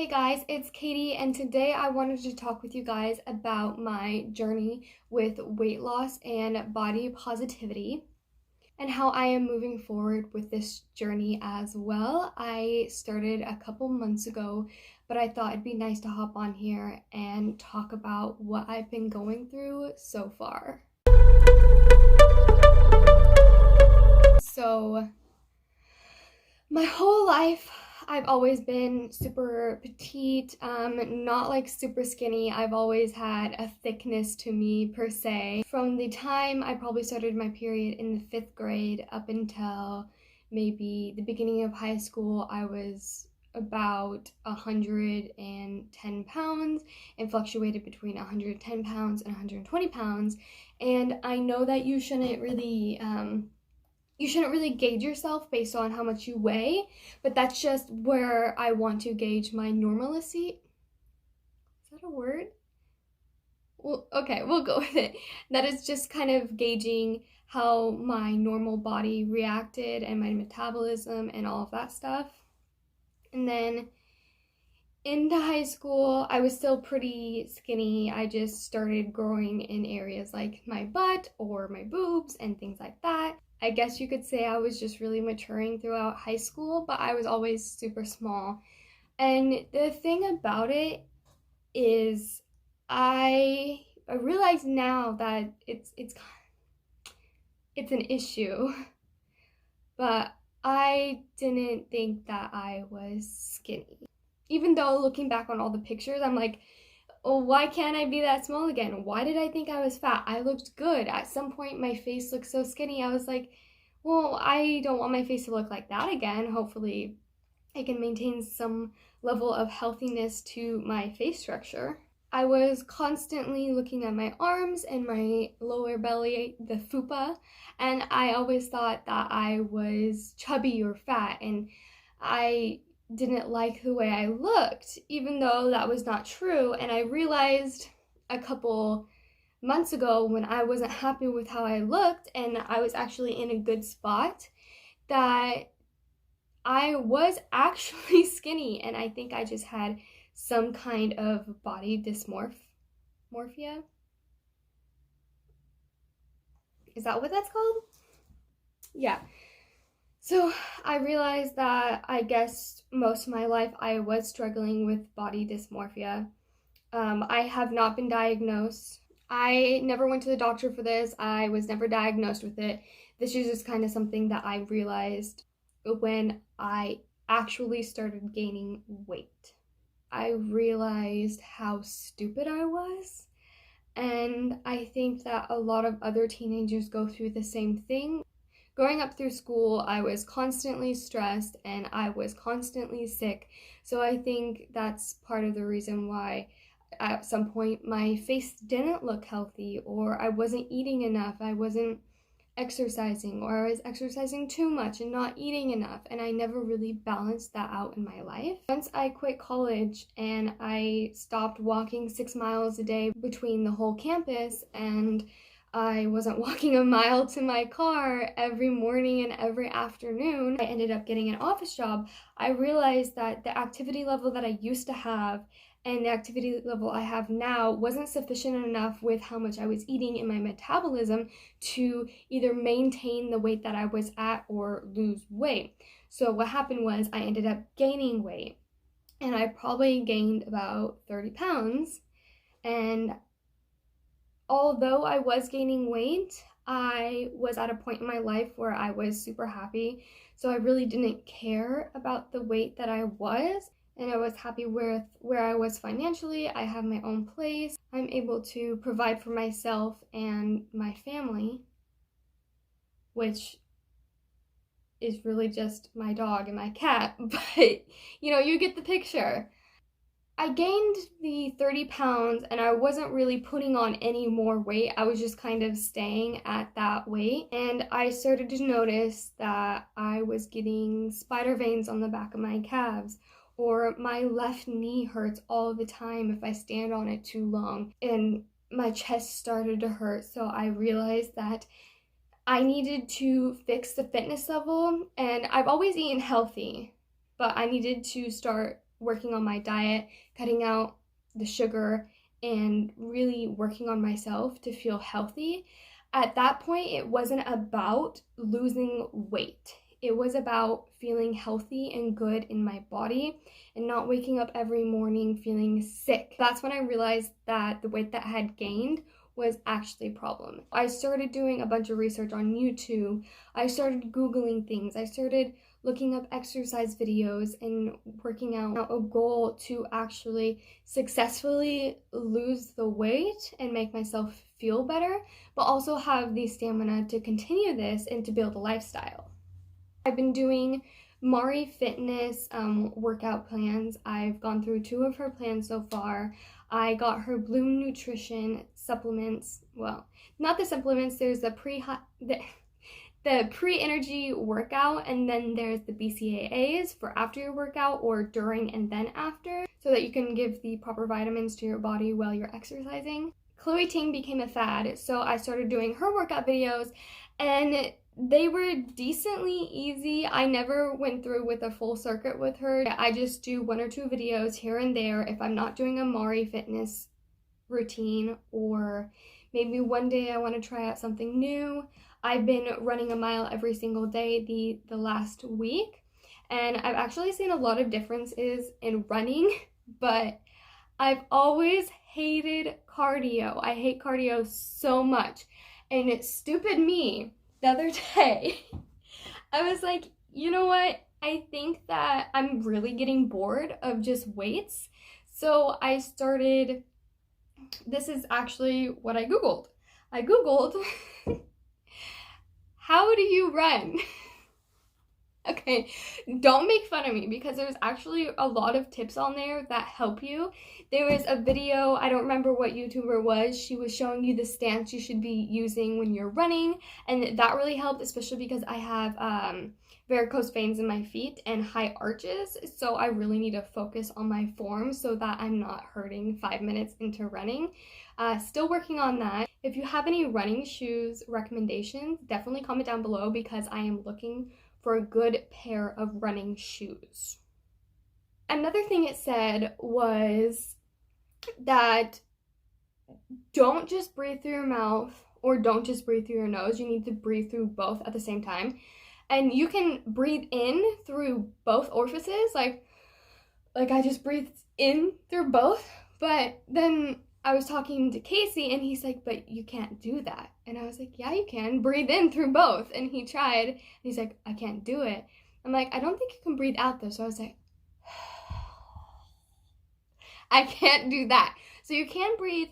Hey guys, it's Katie, and today I wanted to talk with you guys about my journey with weight loss and body positivity and how I am moving forward with this journey as well. I started a couple months ago, but I thought it'd be nice to hop on here and talk about what I've been going through so far. So, my whole life, I've always been super petite, not like super skinny. I've always had a thickness to me per se. From the time I probably started my period in the 5th grade up until maybe the beginning of high school, I was about 110 pounds and fluctuated between 110 pounds and 120 pounds. And I know that you shouldn't really gauge yourself based on how much you weigh, but that's just where I want to gauge my normalcy. Is that a word? Well, okay, we'll go with it. That is just kind of gauging how my normal body reacted and my metabolism and all of that stuff. And then into high school, I was still pretty skinny. I just started growing in areas like my butt or my boobs and things like that. I guess you could say I was just really maturing throughout high school, but I was always super small. And the thing about it is I realize now that it's an issue, but I didn't think that I was skinny. Even though looking back on all the pictures, I'm like, oh, why can't I be that small again? Why did I think I was fat? I looked good. At some point, my face looked so skinny. I was like, well, I don't want my face to look like that again. Hopefully, I can maintain some level of healthiness to my face structure. I was constantly looking at my arms and my lower belly, the fupa, and I always thought that I was chubby or fat, and I didn't like the way I looked, even though that was not true. And I realized a couple months ago when I wasn't happy with how I looked and I was actually in a good spot that I was actually skinny, and I think I just had some kind of body dysmorphia. Is that what that's called? Yeah. So I realized that I guess most of my life I was struggling with body dysmorphia. I have not been diagnosed. I never went to the doctor for this. I was never diagnosed with it. This is just kind of something that I realized when I actually started gaining weight. I realized how stupid I was. And I think that a lot of other teenagers go through the same thing. Growing up through school, I was constantly stressed and I was constantly sick. So I think that's part of the reason why at some point my face didn't look healthy, or I wasn't eating enough, I wasn't exercising, or I was exercising too much and not eating enough, and I never really balanced that out in my life. Once I quit college and I stopped walking 6 miles a day between the whole campus, and I wasn't walking a mile to my car every morning and every afternoon, I ended up getting an office job. I realized that the activity level that I used to have and the activity level I have now wasn't sufficient enough with how much I was eating in my metabolism to either maintain the weight that I was at or lose weight. So what happened was I ended up gaining weight, and I probably gained about 30 pounds. And although I was gaining weight, I was at a point in my life where I was super happy. So I really didn't care about the weight that I was. And I was happy with where I was financially. I have my own place. I'm able to provide for myself and my family, which is really just my dog and my cat, but you get the picture. I gained the 30 pounds and I wasn't really putting on any more weight. I was just kind of staying at that weight. And I started to notice that I was getting spider veins on the back of my calves, or my left knee hurts all the time if I stand on it too long, and my chest started to hurt. So I realized that I needed to fix the fitness level, and I've always eaten healthy, but I needed to start working on my diet, cutting out the sugar, and really working on myself to feel healthy. At that point, it wasn't about losing weight. It was about feeling healthy and good in my body and not waking up every morning feeling sick. That's when I realized that the weight that I had gained was actually a problem. I started doing a bunch of research on YouTube. I started Googling things. I started looking up exercise videos and working out a goal to actually successfully lose the weight and make myself feel better, but also have the stamina to continue this and to build a lifestyle. I've been doing Mari Fitness workout plans. I've gone through 2 of her plans so far. I got her Bloom Nutrition supplements. Well, not the supplements, there's the pre-energy workout, and then there's the BCAAs for after your workout or during and then after, so that you can give the proper vitamins to your body while you're exercising. Chloe Ting became a fad, so I started doing her workout videos, and they were decently easy. I never went through with a full circuit with her. I just do 1 or 2 videos here and there if I'm not doing a Mari Fitness routine, or maybe one day I want to try out something new. I've been running a mile every single day the last week, and I've actually seen a lot of differences in running, but I've always hated cardio. I hate cardio so much, and it's stupid me. The other day, I was like, you know what? I think that I'm really getting bored of just weights. So I started, this is actually what I Googled. I Googled, how do you run? Okay, don't make fun of me because there's actually a lot of tips on there that help you. There was a video, I don't remember what YouTuber was, she was showing you the stance you should be using when you're running, and that really helped, especially because I have varicose veins in my feet and high arches, so I really need to focus on my form so that I'm not hurting 5 minutes into running. Still working on that. If you have any running shoes recommendations, definitely comment down below because I am looking for a good pair of running shoes. Another thing it said was that don't just breathe through your mouth or don't just breathe through your nose. You need to breathe through both at the same time. And you can breathe in through both orifices, like I just breathed in through both, but then I was talking to Casey and he's like, but you can't do that. And I was like, yeah, you can. Breathe in through both. And he tried. And he's like, I can't do it. I'm like, I don't think you can breathe out though. So I was like, I can't do that. So you can breathe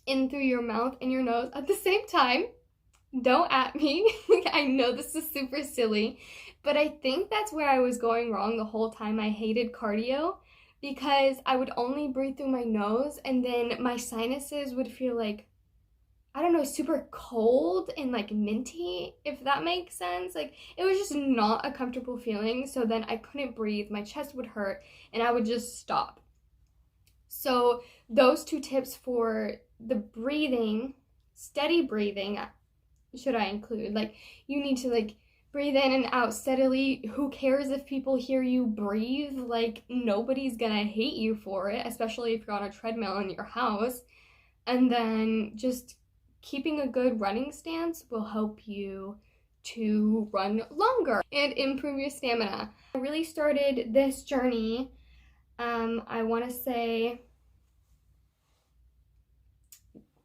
in through your mouth and your nose at the same time. Don't at me. I know this is super silly, but I think that's where I was going wrong the whole time. I hated cardio because I would only breathe through my nose and then my sinuses would feel like, I don't know, super cold and like minty, if that makes sense. Like it was just not a comfortable feeling. So then I couldn't breathe, my chest would hurt, and I would just stop. So those 2 tips for the breathing, steady breathing, should I include? Like you need to like breathe in and out steadily. Who cares if people hear you breathe? Like nobody's gonna hate you for it, especially if you're on a treadmill in your house. And then just keeping a good running stance will help you to run longer and improve your stamina. I really started this journey, I want to say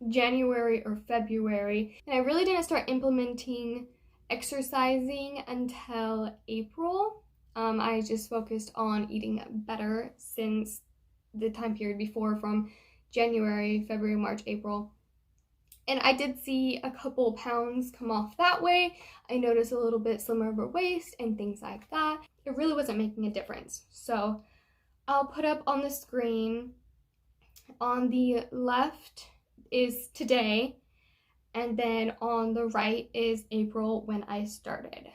January or February, and I really didn't start implementing exercising until April. I just focused on eating better since the time period before, from January, February, March, April. And I did see a couple pounds come off that way. I noticed a little bit slimmer of a waist and things like that. It really wasn't making a difference. So I'll put up on the screen. On the left is today, and then on the right is April when I started.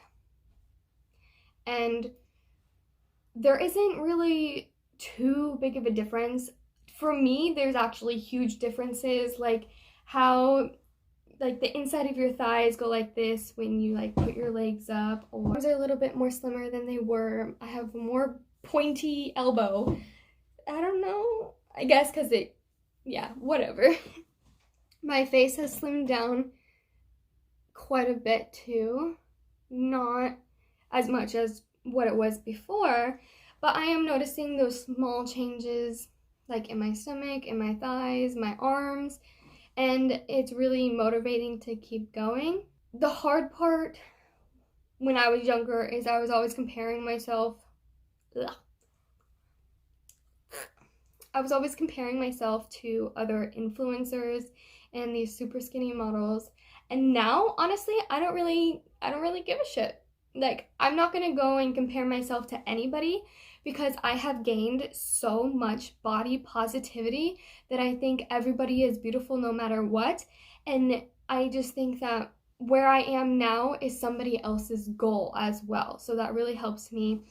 And there isn't really too big of a difference. For me, there's actually huge differences, like how like the inside of your thighs go like this when you like put your legs up, or arms are a little bit more slimmer than they were. I have more pointy elbow. I don't know. I guess because yeah, whatever. My face has slimmed down quite a bit too. Not as much as what it was before, but I am noticing those small changes like in my stomach, in my thighs, my arms, and it's really motivating to keep going. The hard part when I was younger is I was always comparing myself. I was always comparing myself to other influencers and these super skinny models. And now, honestly, I don't really give a shit. Like, I'm not gonna go and compare myself to anybody because I have gained so much body positivity that I think everybody is beautiful no matter what. And I just think that where I am now is somebody else's goal as well. So that really helps me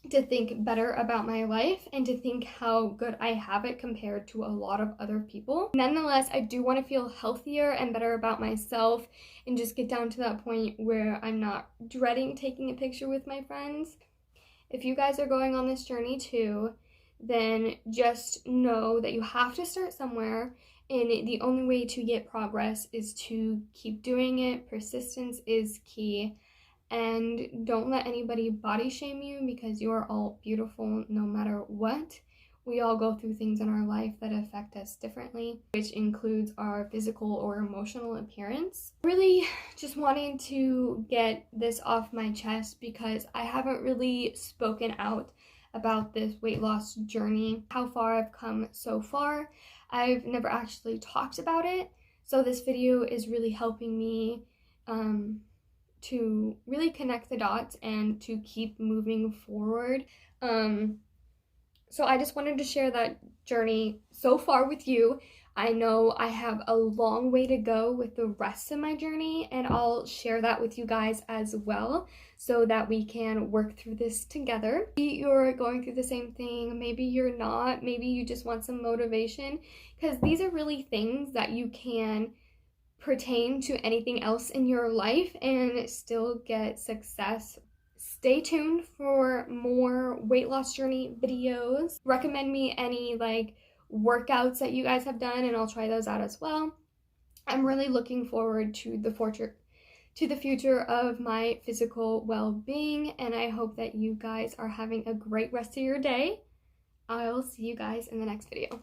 to think better about my life and to think how good I have it compared to a lot of other people. Nonetheless, I do want to feel healthier and better about myself and just get down to that point where I'm not dreading taking a picture with my friends. If you guys are going on this journey too, then just know that you have to start somewhere, and the only way to get progress is to keep doing it. Persistence is key. And don't let anybody body shame you because you are all beautiful no matter what. We all go through things in our life that affect us differently, which includes our physical or emotional appearance. Really just wanting to get this off my chest because I haven't really spoken out about this weight loss journey, how far I've come so far. I've never actually talked about it, so this video is really helping me to really connect the dots and to keep moving forward. So I just wanted to share that journey so far with you. I know I have a long way to go with the rest of my journey, and I'll share that with you guys as well so that we can work through this together. Maybe you're going through the same thing, maybe you're not, maybe you just want some motivation, because these are really things that you can pertain to anything else in your life and still get success. Stay tuned for more weight loss journey videos. Recommend me any like workouts that you guys have done and I'll try those out as well. I'm really looking forward to the future of my physical well-being, and I hope that you guys are having a great rest of your day. I'll see you guys in the next video.